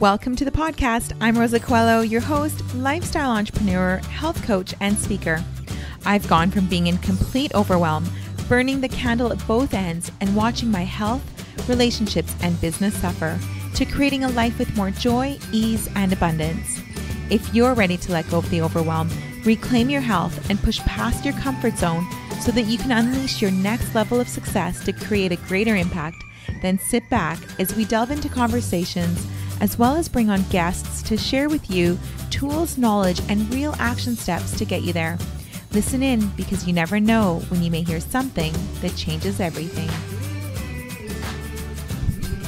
Welcome to the podcast. I'm Rosa Coelho, your host, lifestyle entrepreneur, health coach, and speaker. I've gone from being in complete overwhelm, burning the candle at both ends, and watching my health, relationships, and business suffer, to creating a life with more joy, ease, and abundance. If you're ready to let go of the overwhelm, reclaim your health, and push past your comfort zone so that you can unleash your next level of success to create a greater impact, then sit back as we delve into conversations as well as bring on guests to share with you tools, knowledge, and real action steps to get you there. Listen in, because you never know when you may hear something that changes everything.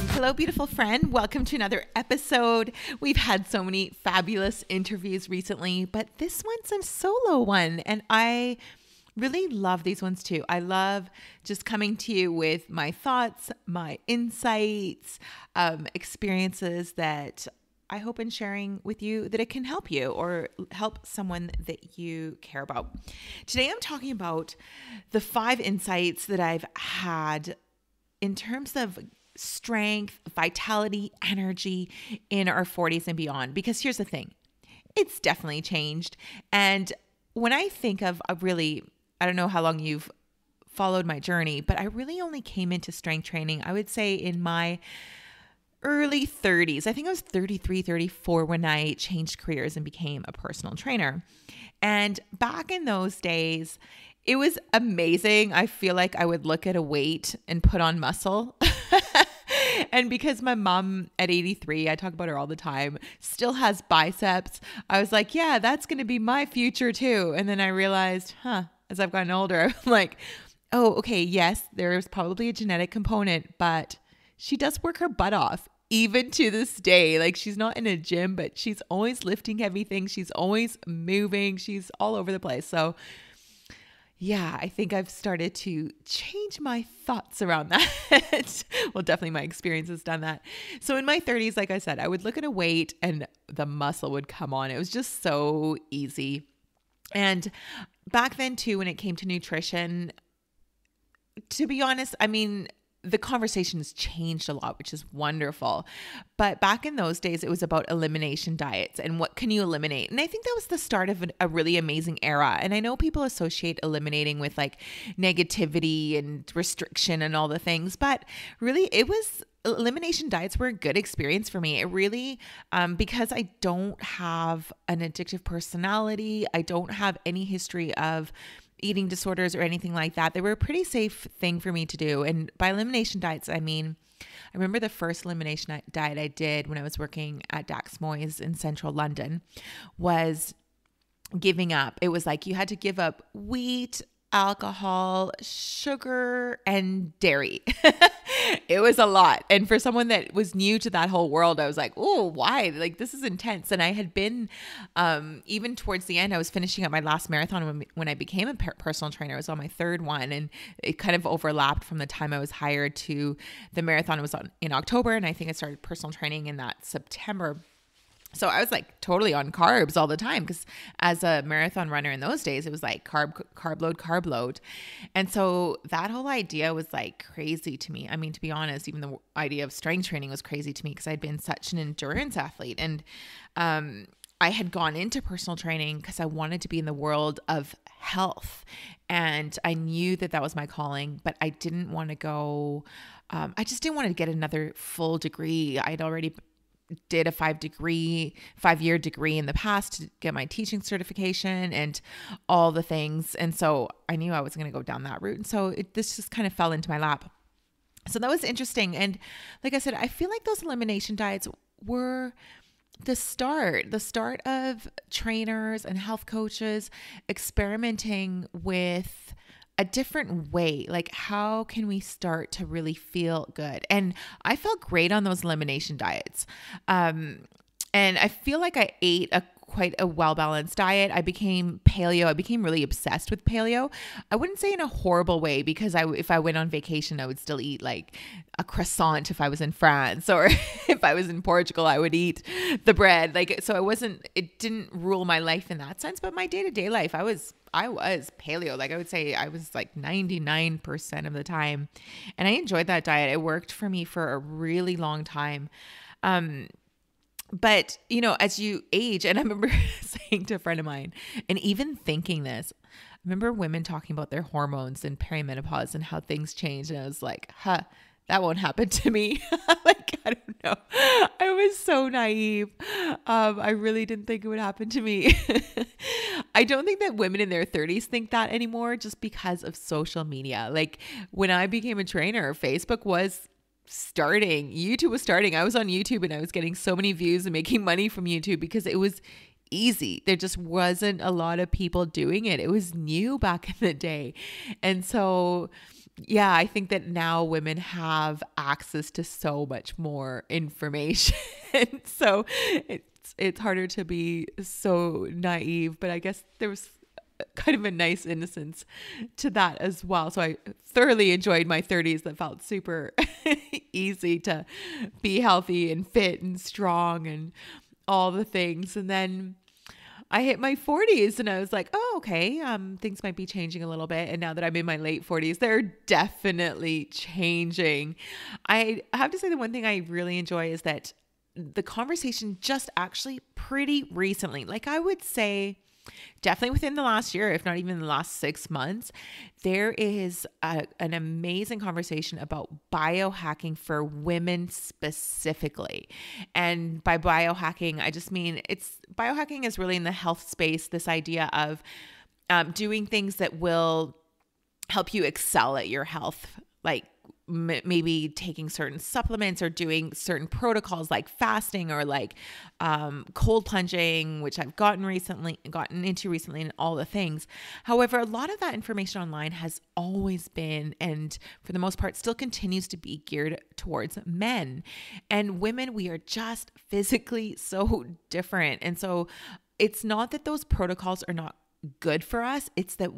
Hello, beautiful friend. Welcome to another episode. We've had so many fabulous interviews recently, but this one's a solo one, and I really love these ones too. I love just coming to you with my thoughts, my insights, experiences that I hope in sharing with you that it can help you or help someone that you care about. Today, I'm talking about the 5 insights that I've had in terms of strength, vitality, energy in our 40s and beyond. Because here's the thing, it's definitely changed. And when I think of a really, I don't know how long you've followed my journey, but I really only came into strength training, I would say, in my early 30s. I think I was 33, 34 when I changed careers and became a personal trainer. And back in those days, it was amazing. I feel like I would look at a weight and put on muscle. And because my mom at 83, I talk about her all the time, still has biceps, I was like, yeah, that's going to be my future too. And then I realized, as I've gotten older, I'm like, oh, okay, yes, there's probably a genetic component, but she does work her butt off even to this day. Like, she's not in a gym, but she's always lifting heavy things. She's always moving. She's all over the place. So yeah, I think I've started to change my thoughts around that. Well, definitely my experience has done that. So in my 30s, like I said, I would look at a weight and the muscle would come on. It was just so easy. And back then too, when it came to nutrition, to be honest, I mean, the conversation has changed a lot, which is wonderful. But back in those days, it was about elimination diets and what can you eliminate? And I think that was the start of a really amazing era. And I know people associate eliminating with like negativity and restriction and all the things, but really elimination diets were a good experience for me. It really, because I don't have an addictive personality, I don't have any history of eating disorders or anything like that. They were a pretty safe thing for me to do. And by elimination diets, I mean, I remember the first elimination diet I did when I was working at Dax Moyes in central London was giving up. It was like you had to give up wheat, alcohol, sugar, and dairy. It was a lot. And for someone that was new to that whole world, I was like, oh, why? Like, this is intense. And I had been, even towards the end, I was finishing up my last marathon when I became a personal trainer. I was on my 3rd one, and it kind of overlapped from the time I was hired to the marathon was in October. And I think I started personal training in that September. So I was like totally on carbs all the time, because as a marathon runner in those days, it was like carb load. And so that whole idea was like crazy to me. I mean, to be honest, even the idea of strength training was crazy to me because I'd been such an endurance athlete. And I had gone into personal training because I wanted to be in the world of health. And I knew that that was my calling, but I didn't want to go, I just didn't want to get another full degree. I'd already did a 5-year degree in the past to get my teaching certification and all the things. And so I knew I was going to go down that route. And so this just kind of fell into my lap. So that was interesting. And like I said, I feel like those elimination diets were the start of trainers and health coaches experimenting with a different way. Like, how can we start to really feel good? And I felt great on those elimination diets. And I feel like I ate quite a well-balanced diet. I became paleo. I became really obsessed with paleo. I wouldn't say in a horrible way, because if I went on vacation, I would still eat like a croissant if I was in France, or if I was in Portugal, I would eat the bread. Like, so it didn't rule my life in that sense, but my day-to-day life, I was paleo. Like, I would say I was like 99% of the time. And I enjoyed that diet. It worked for me for a really long time. But, as you age, and I remember saying to a friend of mine, and even thinking this, I remember women talking about their hormones and perimenopause and how things change. And I was like, that won't happen to me. Like, I don't know. I was so naive. I really didn't think it would happen to me. I don't think that women in their 30s think that anymore, just because of social media. Like, when I became a trainer, Facebook was starting. YouTube was starting. I was on YouTube and I was getting so many views and making money from YouTube because it was easy. There just wasn't a lot of people doing it. It was new back in the day. And so, yeah, I think that now women have access to so much more information. So it's harder to be so naive, but I guess there was kind of a nice innocence to that as well. So I thoroughly enjoyed my 30s that felt super easy to be healthy and fit and strong and all the things. And then I hit my 40s and I was like, oh, okay, things might be changing a little bit. And now that I'm in my late 40s, they're definitely changing. I have to say the one thing I really enjoy is that the conversation just actually pretty recently, like I would say definitely within the last year, if not even the last 6 months, there is an amazing conversation about biohacking for women specifically. And by biohacking, I just mean biohacking is really in the health space, this idea of doing things that will help you excel at your health, like maybe taking certain supplements or doing certain protocols like fasting or like cold plunging, which I've gotten into recently and all the things. However, a lot of that information online has always been, and for the most part still continues to be, geared towards men. And women, we are just physically so different. And so it's not that those protocols are not good for us. It's that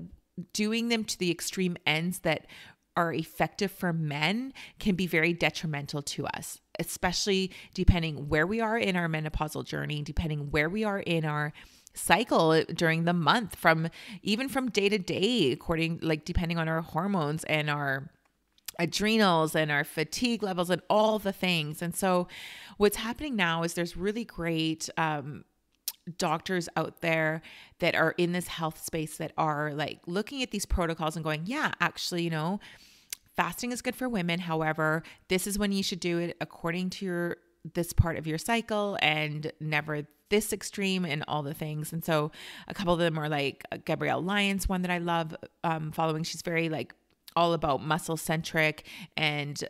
doing them to the extreme ends that are effective for men can be very detrimental to us, especially depending where we are in our menopausal journey, depending where we are in our cycle during the month, from day to day, depending on our hormones and our adrenals and our fatigue levels and all the things. And so what's happening now is there's really great doctors out there that are in this health space that are like looking at these protocols and going, yeah, actually, fasting is good for women. However, this is when you should do it according to this part of your cycle and never this extreme and all the things. And so a couple of them are like Gabrielle Lyons, one that I love following. She's very like all about muscle centric and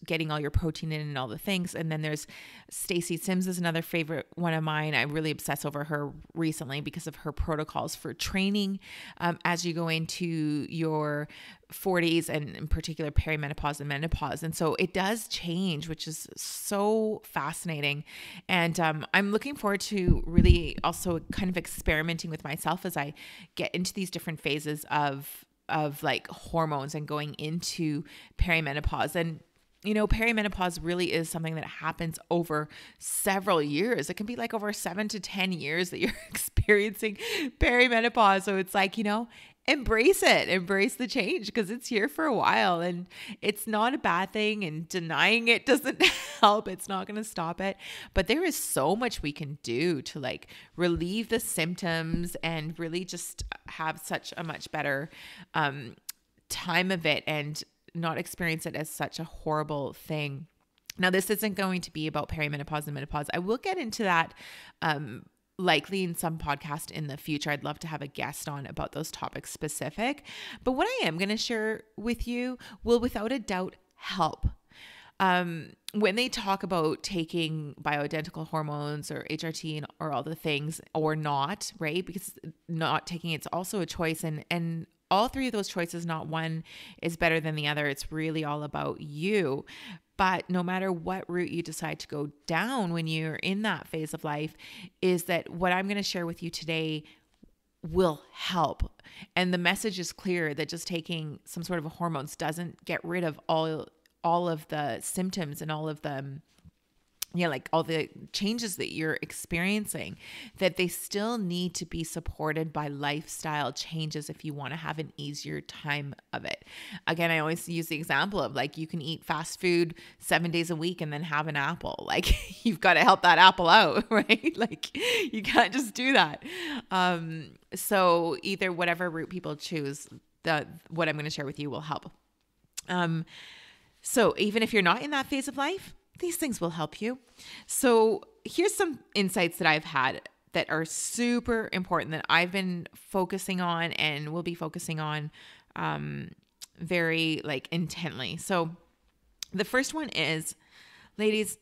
getting all your protein in and all the things. And then there's Stacey Sims is another favorite one of mine. I really obsess over her recently because of her protocols for training as you go into your 40s and in particular perimenopause and menopause. And so it does change, which is so fascinating. And I'm looking forward to really also kind of experimenting with myself as I get into these different phases of like hormones and going into perimenopause. And perimenopause really is something that happens over several years. It can be like over 7 to 10 years that you're experiencing perimenopause. So it's like, embrace the change because it's here for a while and it's not a bad thing, and denying it doesn't help. It's not going to stop it, but there is so much we can do to like relieve the symptoms and really just have such a much better time of it and not experience it as such a horrible thing. Now, this isn't going to be about perimenopause and menopause. I will get into that likely in some podcast in the future. I'd love to have a guest on about those topics specific. But what I am going to share with you will without a doubt help. When they talk about taking bioidentical hormones or HRT or all the things or not, right? Because not taking it's also a choice, and all three of those choices, not one is better than the other. It's really all about you. But no matter what route you decide to go down when you're in that phase of life, is that what I'm going to share with you today will help. And the message is clear that just taking some sort of hormones doesn't get rid of all of the symptoms and all of the like all the changes that you're experiencing, that they still need to be supported by lifestyle changes if you want to have an easier time of it. Again, I always use the example of like, you can eat fast food 7 days a week and then have an apple. Like you've got to help that apple out, right? Like you can't just do that. So either whatever route people choose, what I'm going to share with you will help. So even if you're not in that phase of life, these things will help you. So here's some insights that I've had that are super important that I've been focusing on and will be focusing on very like intently. So the first one is, ladies,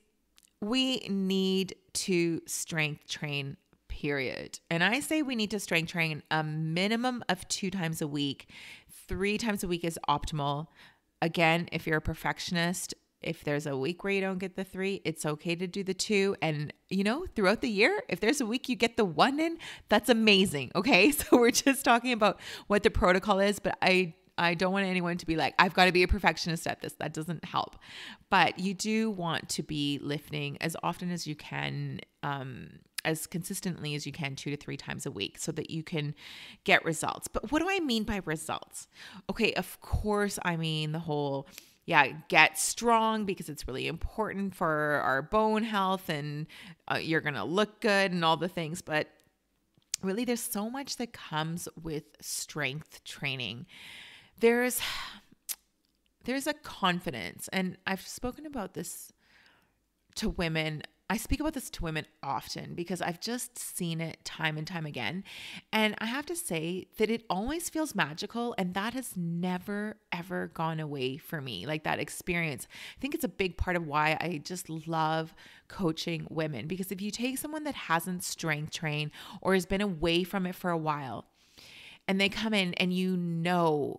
we need to strength train, period. And I say we need to strength train a minimum of 2 times a week. 3 times a week is optimal. Again, if you're a perfectionist, if there's a week where you don't get the 3, it's okay to do the 2. And, throughout the year, if there's a week you get the 1 in, that's amazing. Okay. So we're just talking about what the protocol is, but I don't want anyone to be like, I've got to be a perfectionist at this. That doesn't help. But you do want to be lifting as often as you can, as consistently as you can, 2 to 3 times a week, so that you can get results. But what do I mean by results? Okay. Of course, I mean the whole, get strong, because it's really important for our bone health, and you're going to look good and all the things. But really, there's so much that comes with strength training. There's a confidence, and I've spoken about this to women. I speak about this to women often because I've just seen it time and time again. And I have to say that it always feels magical, and that has never, ever gone away for me. Like that experience. I think it's a big part of why I just love coaching women, because if you take someone that hasn't strength trained or has been away from it for a while, and they come in and you know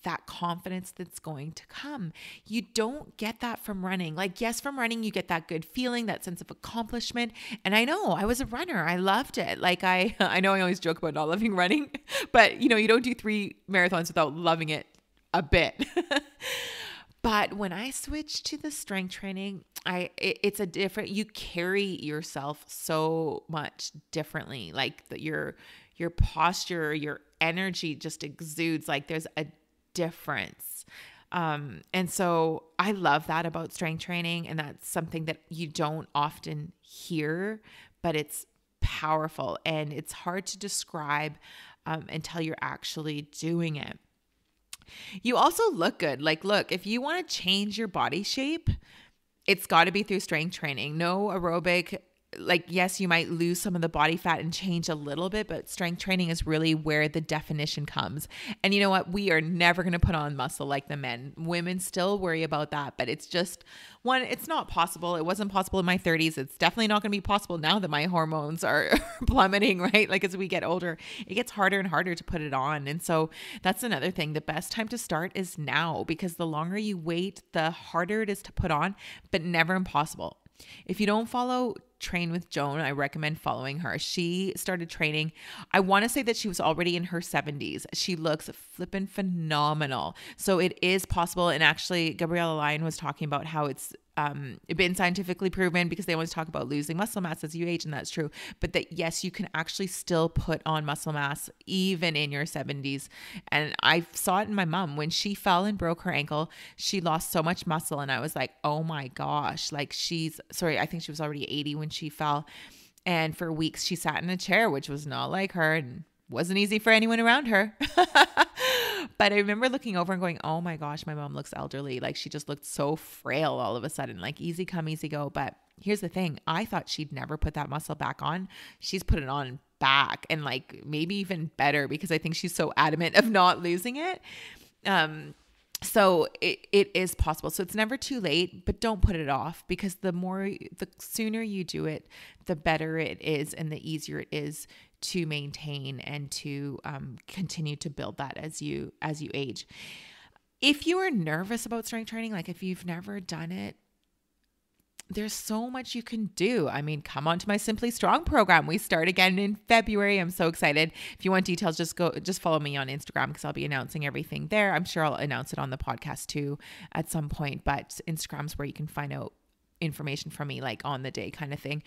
that confidence that's going to come. You don't get that from running. Like, yes, from running, you get that good feeling, that sense of accomplishment. And I know I was a runner. I loved it. Like I know I always joke about not loving running, but you don't do 3 marathons without loving it a bit. But when I switched to the strength training, it's a different, you carry yourself so much differently. Like your posture, your energy just exudes. Like there's a difference. And so I love that about strength training. And that's something that you don't often hear, but it's powerful and it's hard to describe until you're actually doing it. You also look good. Like, look, if you want to change your body shape, it's got to be through strength training. No aerobic. Like, yes, you might lose some of the body fat and change a little bit, but strength training is really where the definition comes. And you know what? We are never going to put on muscle like the men. Women still worry about that, but it's just it's not possible. It wasn't possible in my 30s. It's definitely not going to be possible now that my hormones are plummeting, right? Like as we get older, it gets harder and harder to put it on. And so that's another thing. The best time to start is now, because the longer you wait, the harder it is to put on, but never impossible. If you don't follow Train with Joan, I recommend following her. She started training. I want to say that she was already in her 70s. She looks flippin' phenomenal. So it is possible. And actually, Gabriella Lyon was talking about how it's been scientifically proven, because they always talk about losing muscle mass as you age, and that's true. But that, yes, you can actually still put on muscle mass even in your 70s. And I saw it in my mom. When she fell and broke her ankle, she lost so much muscle. And I was like, oh my gosh, like I think she was already 80 when she fell. And for weeks she sat in a chair, which was not like her and wasn't easy for anyone around her. But I remember looking over and going, oh my gosh, my mom looks elderly. Like she just looked so frail all of a sudden, like easy come, easy go. But here's the thing. I thought she'd never put that muscle back on. She's put it on back, and like maybe even better, because I think she's so adamant of not losing it. So it is possible. So it's never too late, but don't put it off, because the sooner you do it, the better it is, and the easier it is to maintain and to continue to build that as you age. If you are nervous about strength training, like if you've never done it, there's so much you can do. I mean, come on to my Simply Strong program. We start again in February. I'm so excited. If you want details, just follow me on Instagram, because I'll be announcing everything there. I'm sure I'll announce it on the podcast too at some point, but Instagram's where you can find out information from me like on the day kind of thing.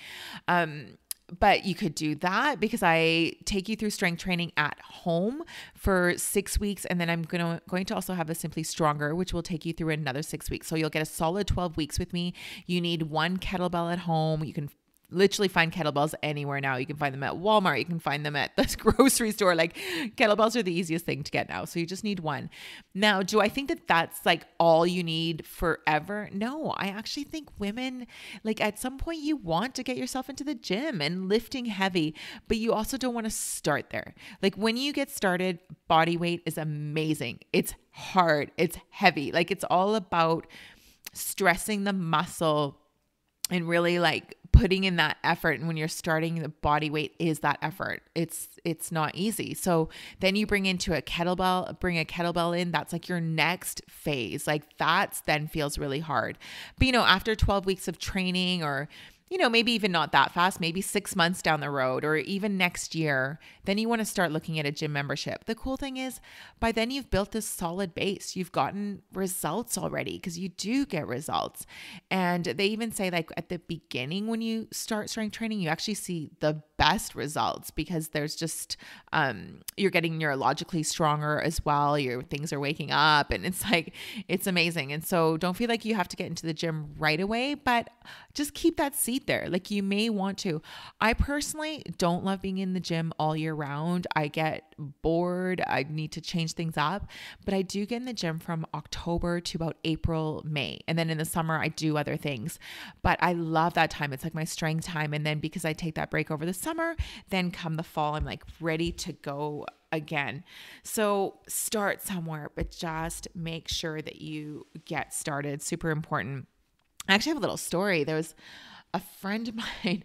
But you could do that because I take you through strength training at home for 6 weeks. And then I'm going to also have a Simply Stronger, which will take you through another 6 weeks. So you'll get a solid 12 weeks with me. You need one kettlebell at home. You can literally find kettlebells anywhere now. You can find them at Walmart. You can find them at the grocery store. Like kettlebells are the easiest thing to get now. So you just need one. Now, do I think that that's like all you need forever? No, I actually think women, like at some point you want to get yourself into the gym and lifting heavy, but you also don't want to start there. Like when you get started, body weight is amazing. It's hard. It's heavy. Like it's all about stressing the muscle and really like putting in that effort. And when you're starting, the body weight is that effort. It's not easy. So then you bring a kettlebell in. That's like your next phase. Like that's then feels really hard. But after 12 weeks of training, or maybe even not that fast, maybe 6 months down the road, or even next year, then you want to start looking at a gym membership. The cool thing is by then you've built this solid base. You've gotten results already, because you do get results. And they even say like at the beginning, when you start strength training, you actually see the best results, because there's just, you're getting neurologically stronger as well. Your things are waking up, and it's amazing. And so don't feel like you have to get into the gym right away, but just keep that seat there. Like you may want to. I personally don't love being in the gym all year round. I get bored. I need to change things up, but I do get in the gym from October to about April, May. And then in the summer, I do other things, but I love that time. It's like my strength time. And then because I take that break over the summer, then come the fall, I'm like ready to go again. So start somewhere, but just make sure that you get started. Super important. I actually have a little story. There was a friend of mine.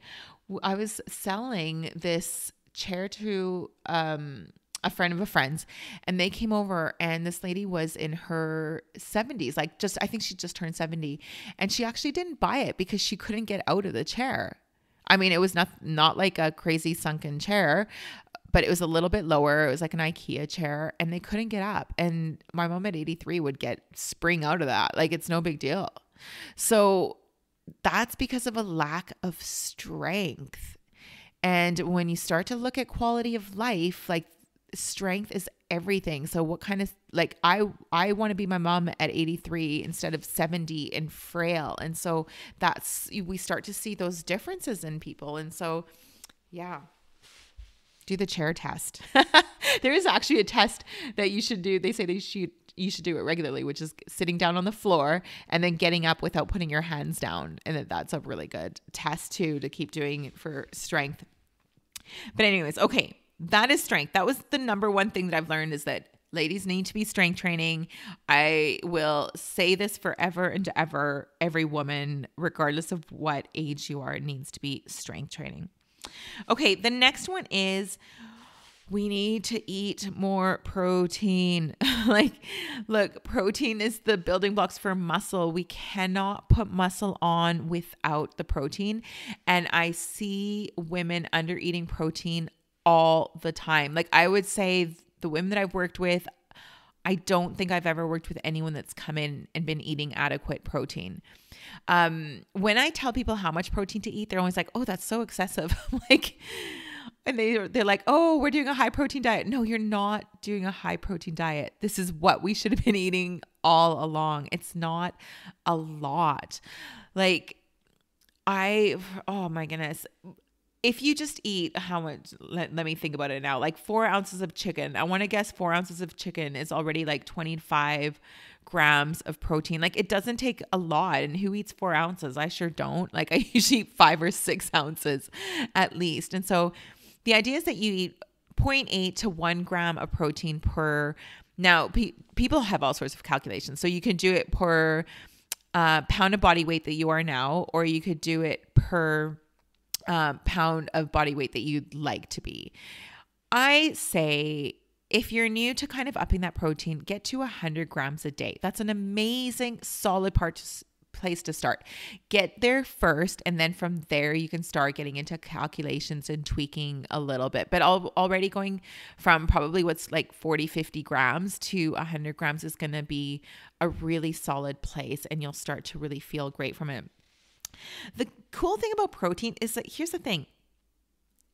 I was selling this chair to a friend of a friend's, and they came over, and this lady was in her 70s. I think she just turned 70, and she actually didn't buy it because she couldn't get out of the chair. I mean, it was not like a crazy sunken chair, but it was a little bit lower. It was like an IKEA chair, and they couldn't get up. And my mom at 83 would spring out of that. Like it's no big deal. So that's because of a lack of strength. And when you start to look at quality of life, like strength is everything. So what kind of, like, I want to be my mom at 83 instead of 70 and frail. And so we start to see those differences in people. And so, yeah, do the chair test. There is actually a test that you should do. They say you should do it regularly, which is sitting down on the floor and then getting up without putting your hands down. And that's a really good test too, to keep doing for strength. But anyways, okay, that is strength. That was the number one thing that I've learned, is that ladies need to be strength training. I will say this forever and ever. Every woman, regardless of what age you are, needs to be strength training. Okay, the next one is we need to eat more protein. Look, protein is the building blocks for muscle. We cannot put muscle on without the protein. And I see women under eating protein all the time. Like I would say the women that I've worked with, I don't think I've ever worked with anyone that's come in and been eating adequate protein. When I tell people how much protein to eat, they're always like, oh, that's so excessive. And they're like, oh, we're doing a high protein diet. No, you're not doing a high protein diet. This is what we should have been eating all along. It's not a lot. Oh my goodness. If you just eat how much, let me think about it now, like 4 ounces of chicken. I want to guess 4 ounces of chicken is already like 25 grams of protein. Like it doesn't take a lot. And who eats 4 ounces? I sure don't. Like I usually eat 5 or 6 ounces at least. And so the idea is that you eat 0.8 to 1 gram of protein per, now people have all sorts of calculations. So you can do it per pound of body weight that you are now, or you could do it per pound of body weight that you'd like to be. I say if you're new to kind of upping that protein, get to 100 grams a day. That's an amazing, solid place to start. Get there first, and then from there you can start getting into calculations and tweaking a little bit. But already going from probably what's like 40, 50 grams to 100 grams is going to be a really solid place, and you'll start to really feel great from it. The cool thing about protein is that here's the thing.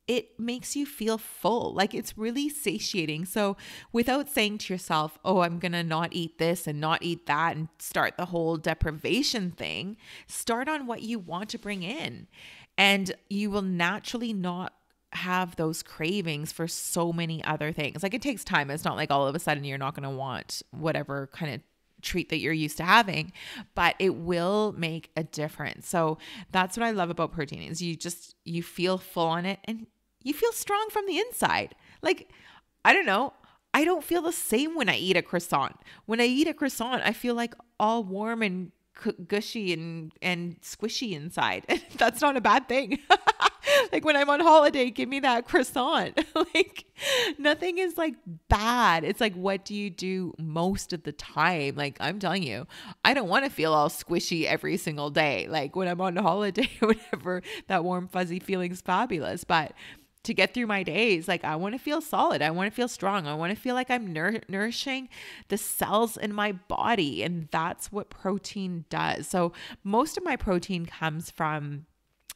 It makes you feel full. Like it's really satiating. So without saying to yourself, oh, I'm going to not eat this and not eat that and start the whole deprivation thing, start on what you want to bring in. And you will naturally not have those cravings for so many other things. Like it takes time. It's not like all of a sudden you're not going to want whatever kind of treat that you're used to having, but it will make a difference. So that's what I love about protein is you feel full on it and you feel strong from the inside. Like, I don't know. I don't feel the same when I eat a croissant. When I eat a croissant, I feel like all warm and gushy and squishy inside. That's not a bad thing. Like when I'm on holiday, give me that croissant. Like nothing is like bad. It's like, what do you do most of the time? Like I'm telling you, I don't want to feel all squishy every single day. Like when I'm on holiday or whatever, that warm fuzzy feeling's fabulous. But to get through my days, like I want to feel solid. I want to feel strong. I want to feel like I'm nourishing the cells in my body. And that's what protein does. So most of my protein comes from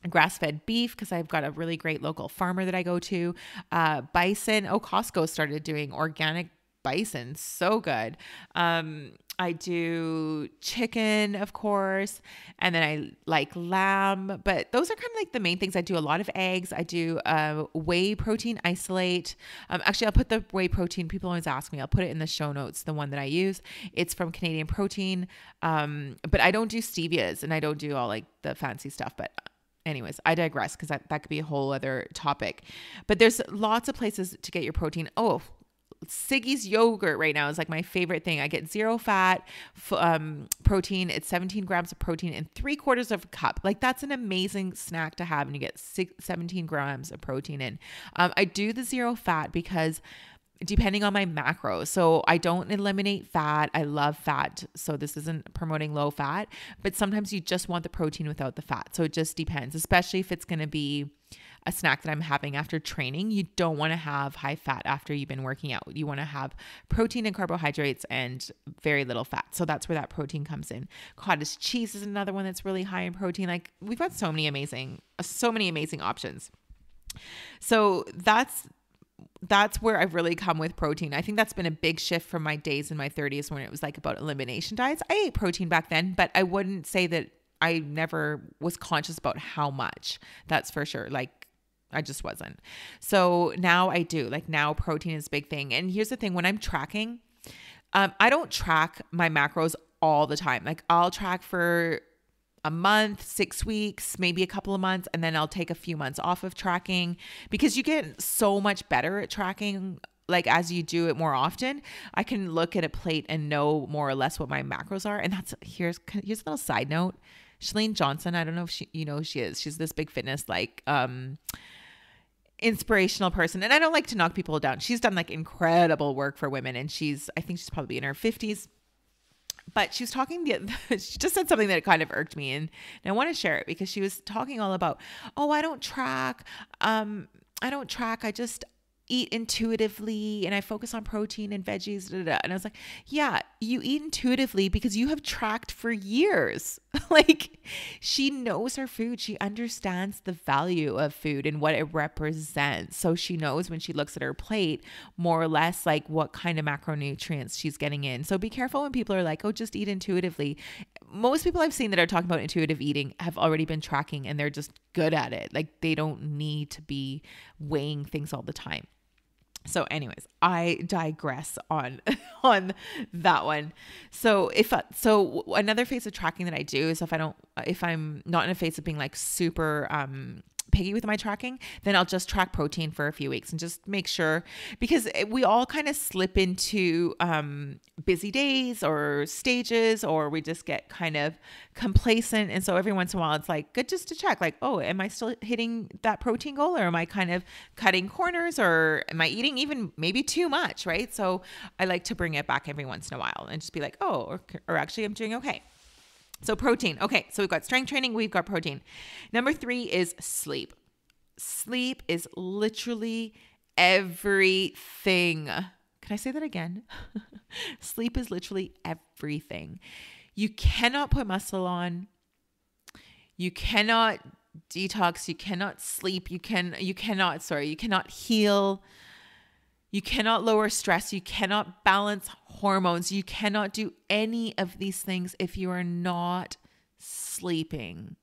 grass-fed beef because I've got a really great local farmer that I go to. Bison. Oh, Costco started doing organic bison. So good. I do chicken, of course, and then I like lamb, but those are kind of like the main things. I do a lot of eggs. I do whey protein isolate. Actually, I'll put the whey protein. People always ask me. I'll put it in the show notes, the one that I use. It's from Canadian Protein, but I don't do stevias and I don't do all like the fancy stuff, but anyways, I digress because that could be a whole other topic. But there's lots of places to get your protein. Oh, Siggy's yogurt right now is like my favorite thing. I get zero fat protein. It's 17 grams of protein and 3/4 of a cup. Like that's an amazing snack to have, and you get 17 grams of protein in. I do the zero fat because depending on my macros. So I don't eliminate fat. I love fat. So this isn't promoting low fat, but sometimes you just want the protein without the fat. So it just depends, especially if it's going to be a snack that I'm having after training. You don't want to have high fat after you've been working out. You want to have protein and carbohydrates and very little fat. So that's where that protein comes in. Cottage cheese is another one that's really high in protein. Like we've got so many amazing options. So that's where I've really come with protein. I think that's been a big shift from my days in my 30s when it was like about elimination diets. I ate protein back then, but I wouldn't say that I never was conscious about how much. That's for sure. Like I just wasn't. So now I do. Like now protein is a big thing. And here's the thing, when I'm tracking, I don't track my macros all the time. Like I'll track for a month, 6 weeks, maybe a couple of months, and then I'll take a few months off of tracking because you get so much better at tracking. Like as you do it more often, I can look at a plate and know more or less what my macros are. And here's a little side note. Shalene Johnson, I don't know if who she is. She's this big fitness, like, inspirational person. And I don't like to knock people down. She's done like incredible work for women. And I think she's probably in her 50s. But she was talking, she just said something that kind of irked me. And I want to share it because she was talking all about, oh, I don't track. I just eat intuitively and I focus on protein and veggies. And I was like, yeah, you eat intuitively because you have tracked for years. Like she knows her food. She understands the value of food and what it represents. So she knows when she looks at her plate, more or less like what kind of macronutrients she's getting in. So be careful when people are like, oh, just eat intuitively. Most people I've seen that are talking about intuitive eating have already been tracking and they're just good at it. Like they don't need to be weighing things all the time. So I digress on that one. So another phase of tracking that I do is if I'm not in a phase of being like super picky with my tracking, then I'll just track protein for a few weeks and just make sure, because we all kind of slip into busy days or stages, or we just get kind of complacent. And so every once in a while it's like good just to check like, oh, am I still hitting that protein goal, or am I kind of cutting corners, or am I eating even maybe too much, right? So I like to bring it back every once in a while and just be like, oh, or actually I'm doing okay. So protein. Okay. So we've got strength training. We've got protein. Number 3 is sleep. Sleep is literally everything. Can I say that again? Sleep is literally everything. You cannot put muscle on. You cannot detox. You cannot sleep. You cannot heal. You cannot lower stress. You cannot balance hormones. You cannot do any of these things if you are not sleeping.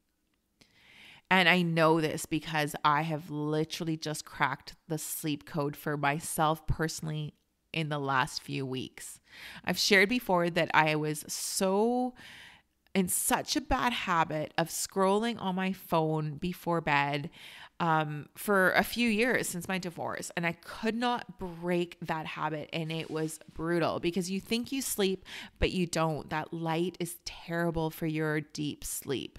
And I know this because I have literally just cracked the sleep code for myself personally in the last few weeks. I've shared before that I was in such a bad habit of scrolling on my phone before bed for a few years since my divorce. And I could not break that habit. And it was brutal because you think you sleep, but you don't. That light is terrible for your deep sleep.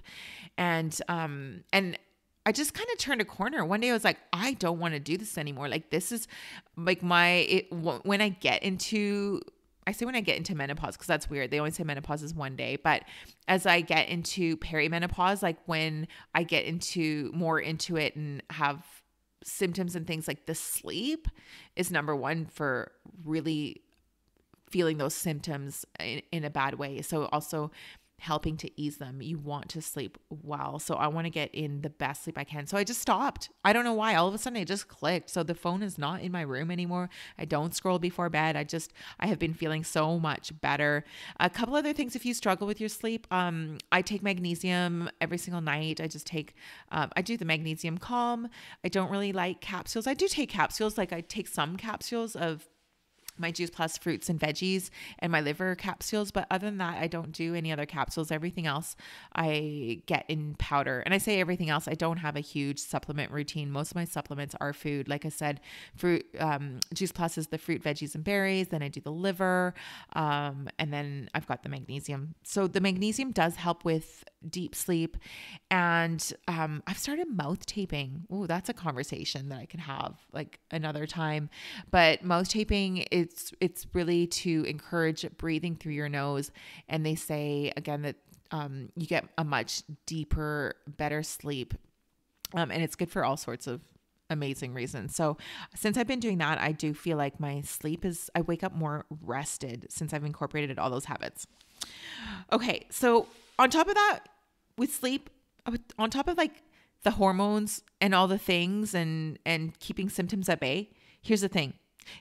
And I just kind of turned a corner. One day I was like, I don't want to do this anymore. Like this is like when I get into menopause, because that's weird. They always say menopause is one day, but as I get into perimenopause, like when I get more into it and have symptoms and things, like the sleep is number one for really feeling those symptoms in a bad way. So also helping to ease them. You want to sleep well. So I want to get in the best sleep I can. So I just stopped. I don't know why. All of a sudden it just clicked. So the phone is not in my room anymore. I don't scroll before bed. I have been feeling so much better. A couple other things. If you struggle with your sleep, I take magnesium every single night. I do the magnesium calm. I don't really like capsules. I do take capsules. Like I take some capsules of my Juice Plus fruits and veggies and my liver capsules. But other than that, I don't do any other capsules. Everything else I get in powder. And I say everything else, I don't have a huge supplement routine. Most of my supplements are food. Like I said, Juice Plus is the fruit, veggies, and berries. Then I do the liver. And then I've got the magnesium. So the magnesium does help with deep sleep. And I've started mouth taping. Ooh, that's a conversation that I can have like another time. But mouth taping, it's really to encourage breathing through your nose. And they say again that you get a much deeper, better sleep. And it's good for all sorts of amazing reasons. So since I've been doing that, I do feel like my sleep I wake up more rested since I've incorporated all those habits. Okay. So on top of that, with sleep, on top of like the hormones and all the things and keeping symptoms at bay, here's the thing.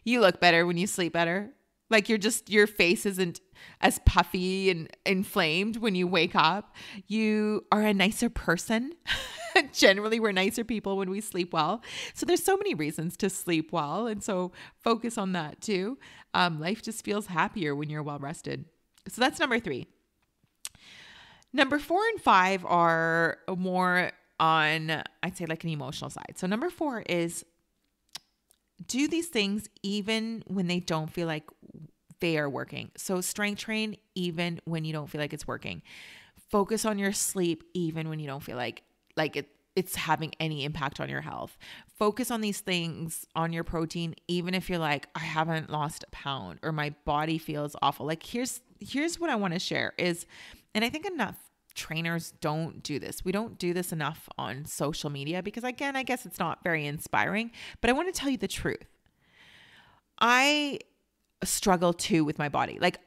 You look better when you sleep better. Like your face isn't as puffy and inflamed when you wake up. You are a nicer person. Generally, we're nicer people when we sleep well. So there's so many reasons to sleep well. And so focus on that too. Life just feels happier when you're well rested. So that's number 3. Number 4 and 5 are more on, I'd say like an emotional side. So number 4 is do these things even when they don't feel like they are working. So strength train even when you don't feel like it's working. Focus on your sleep even when you don't feel like it's having any impact on your health. Focus on these things, on your protein, even if you're like, I haven't lost a pound or my body feels awful. Like here's what I want to share is, and I think enough trainers don't do this. We don't do this enough on social media because again, I guess it's not very inspiring, but I want to tell you the truth. I struggle too with my body. Like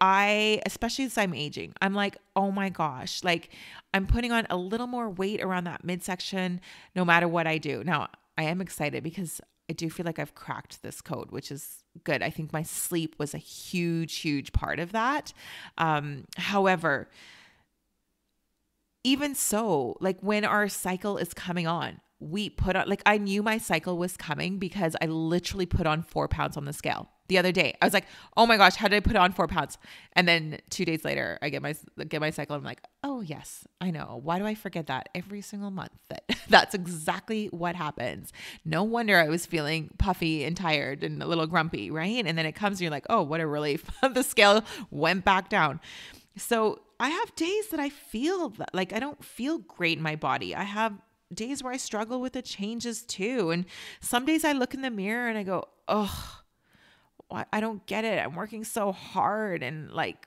especially as I'm aging, I'm like, oh my gosh, like I'm putting on a little more weight around that midsection no matter what I do. Now I am excited because I do feel like I've cracked this code, which is good. I think my sleep was a huge, huge part of that. However, even so, like when our cycle is coming on, we put on, like I knew my cycle was coming because I literally put on 4 pounds on the scale the other day. I was like, oh my gosh, how did I put on 4 pounds? And then 2 days later, I get my cycle. I'm like, oh yes, I know. Why do I forget that every single month? That's exactly what happens. No wonder I was feeling puffy and tired and a little grumpy, right? And then it comes and you're like, oh, what a relief. The scale went back down. So I have days that I feel like I don't feel great in my body. I have days where I struggle with the changes too. And some days I look in the mirror and I go, oh, I don't get it. I'm working so hard and like,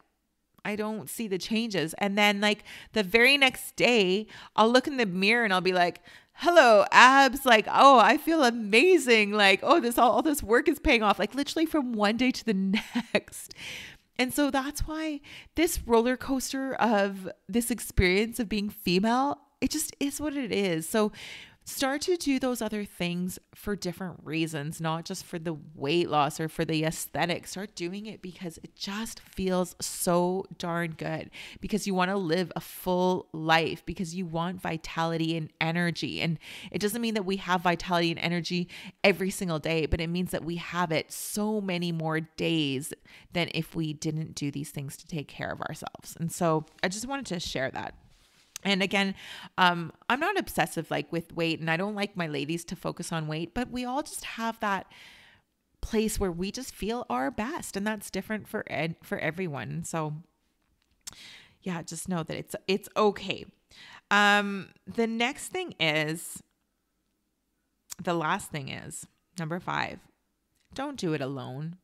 I don't see the changes. And then like the very next day I'll look in the mirror and I'll be like, hello abs. Like, oh, I feel amazing. Like, oh, all this work is paying off, like literally from one day to the next. And so that's why this roller coaster of this experience of being female, It just is what it is. So start to do those other things for different reasons, not just for the weight loss or for the aesthetic. Start doing it because it just feels so darn good, because you want to live a full life, because you want vitality and energy. And it doesn't mean that we have vitality and energy every single day, but it means that we have it so many more days than if we didn't do these things to take care of ourselves. And so I just wanted to share that. And again, I'm not obsessive like with weight, and I don't like my ladies to focus on weight, but we all just have that place where we just feel our best, and that's different for everyone. So yeah, just know that it's okay. The last thing is number 5, don't do it alone.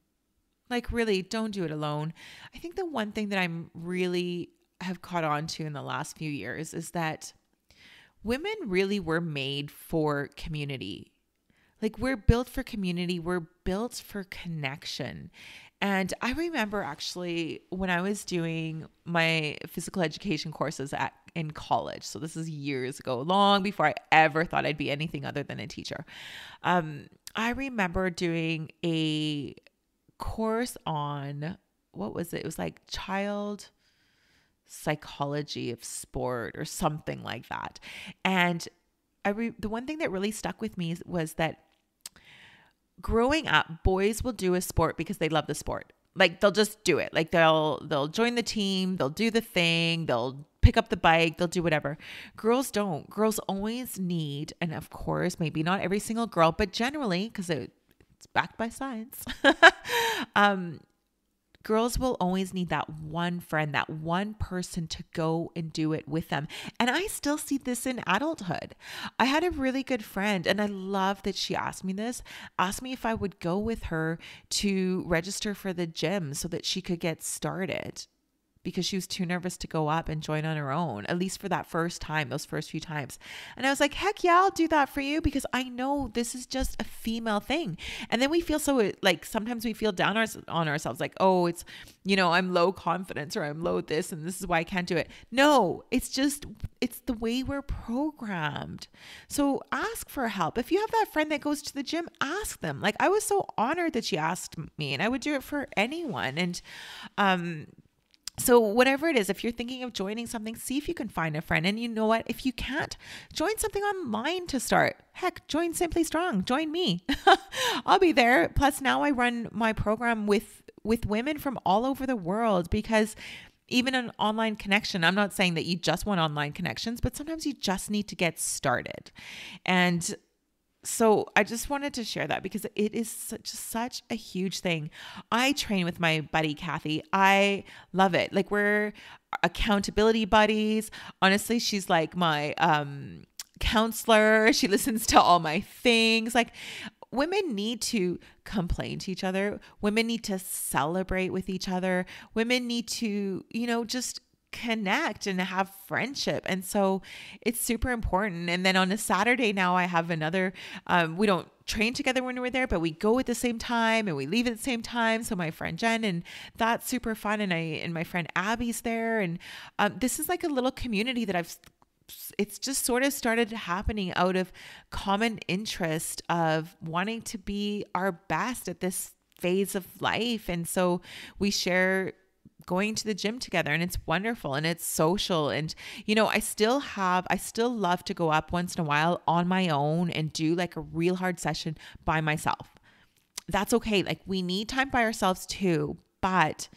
Like really, don't do it alone. I think the one thing that I'm really have caught on to in the last few years is that women really were made for community. Like we're built for community. We're built for connection. And I remember actually when I was doing my physical education courses in college, so this is years ago, long before I ever thought I'd be anything other than a teacher. I remember doing a course on, what was it? It was like child psychology of sport or something like that. And the one thing that really stuck with me was that growing up, boys will do a sport because they love the sport. Like they'll just do it. Like they'll join the team, they'll do the thing, they'll pick up the bike, they'll do whatever. Girls don't. Girls always need, and of course, maybe not every single girl, but generally, because it's backed by science, girls will always need that one friend, that one person to go and do it with them. And I still see this in adulthood. I had a really good friend, and I love that she asked me if I would go with her to register for the gym so that she could get started, because she was too nervous to go up and join on her own, at least for that first time, those first few times. And I was like, heck yeah, I'll do that for you, because I know this is just a female thing. And then we feel so like, sometimes we feel down on ourselves, like, oh, it's, I'm low confidence, or I'm low this, and this is why I can't do it. No, it's the way we're programmed. So ask for help. If you have that friend that goes to the gym, ask them. Like I was so honored that she asked me, and I would do it for anyone. And, so whatever it is, if you're thinking of joining something, see if you can find a friend. And you know what? If you can't, join something online to start. Heck, join Simply Strong. Join me. I'll be there. Plus now I run my program with women from all over the world, because even an online connection, I'm not saying that you just want online connections, but sometimes you just need to get started. And so I just wanted to share that because it is such a huge thing. I train with my buddy, Kathy. I love it. Like we're accountability buddies. Honestly, she's like my counselor. She listens to all my things. Like women need to complain to each other. Women need to celebrate with each other. Women need to, just connect and have friendship. And so it's super important. And then on a Saturday now I have another, we don't train together when we're there, but we go at the same time and we leave at the same time. So my friend Jen, and that's super fun. And my friend Abby's there. And this is like a little community that it's just sort of started happening out of common interest of wanting to be our best at this phase of life. And so we share going to the gym together, and it's wonderful and it's social. And, I still love to go up once in a while on my own and do like a real hard session by myself. That's okay. Like we need time by ourselves too, but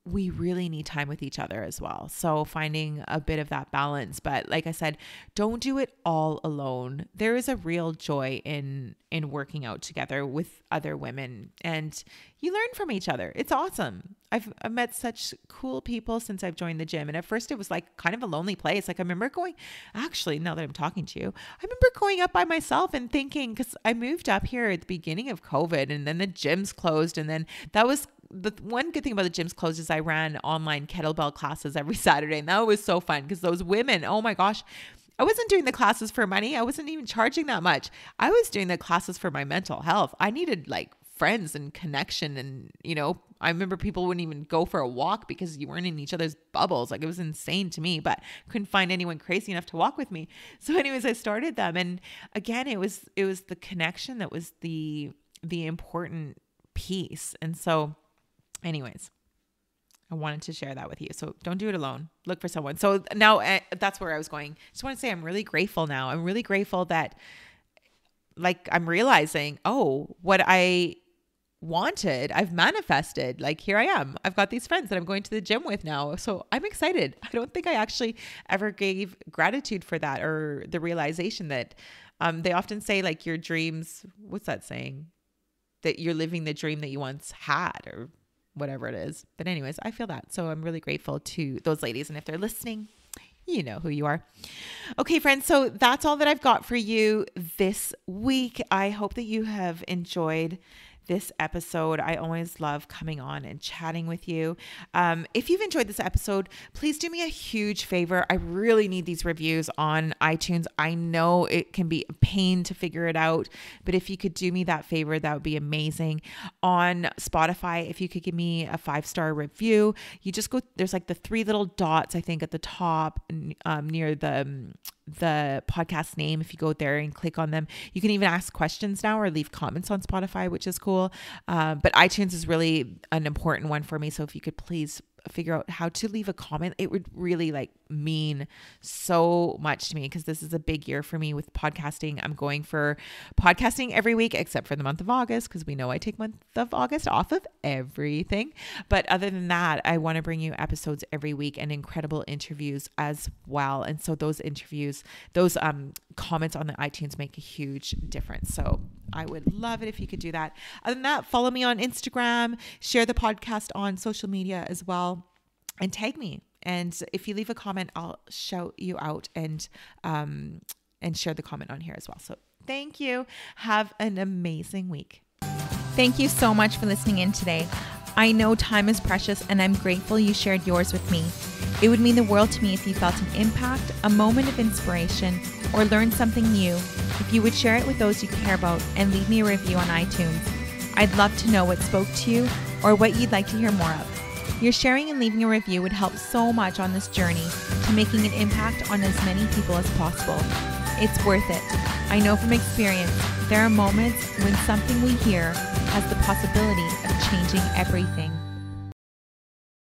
we really need time with each other as well. So finding a bit of that balance. But like I said, don't do it all alone. There is a real joy in working out together with other women, and you learn from each other. It's awesome. I've met such cool people since I've joined the gym. And at first it was like kind of a lonely place. Like I remember actually, now that I'm talking to you, I remember going up by myself and thinking, because I moved up here at the beginning of COVID, and then the gyms closed. And then that was the one good thing about the gyms closed is I ran online kettlebell classes every Saturday. And that was so fun because those women, oh my gosh, I wasn't doing the classes for money. I wasn't even charging that much. I was doing the classes for my mental health. I needed like friends and connection. And, I remember people wouldn't even go for a walk because you weren't in each other's bubbles. Like, it was insane to me, but couldn't find anyone crazy enough to walk with me. So anyways, I started them. And again, it was the connection that was the important piece. And so anyways, I wanted to share that with you. So don't do it alone. Look for someone. So now that's where I was going. Just want to say I'm really grateful now. I'm really grateful that I'm realizing, what I wanted, I've manifested. Like, here I am. I've got these friends that I'm going to the gym with now. So I'm excited. I don't think I actually ever gave gratitude for that, or the realization that they often say, like, your dreams, what's that saying? That you're living the dream that you once had, or whatever it is. But anyways, I feel that. So I'm really grateful to those ladies. And if they're listening, you know who you are. Okay, friends. So that's all that I've got for you this week. I hope that you have enjoyed this episode. I always love coming on and chatting with you. If you've enjoyed this episode, please do me a huge favor. I really need these reviews on iTunes. I know it can be a pain to figure it out, but if you could do me that favor, that would be amazing. On Spotify, if you could give me a 5-star review, you just go, there's like the 3 little dots, I think, at the top near the podcast name. If you go there and click on them, you can even ask questions now or leave comments on Spotify, which is cool. But iTunes is really an important one for me. So if you could please figure out how to leave a comment, it would really mean so much to me, because this is a big year for me with podcasting. I'm going for podcasting every week except for the month of August, because we know I take month of August off of everything. But other than that, I want to bring you episodes every week and incredible interviews as well. And so those interviews, those comments on the iTunes make a huge difference. So I would love it if you could do that. Other than that, follow me on Instagram, share the podcast on social media as well, and tag me. And if you leave a comment, I'll shout you out and share the comment on here as well. So thank you. Have an amazing week. Thank you so much for listening in today. I know time is precious, and I'm grateful you shared yours with me. It would mean the world to me if you felt an impact, a moment of inspiration, or learned something new. If you would share it with those you care about and leave me a review on iTunes. I'd love to know what spoke to you or what you'd like to hear more of. Your sharing and leaving a review would help so much on this journey to making an impact on as many people as possible. It's worth it. I know from experience, there are moments when something we hear has the possibility of changing everything.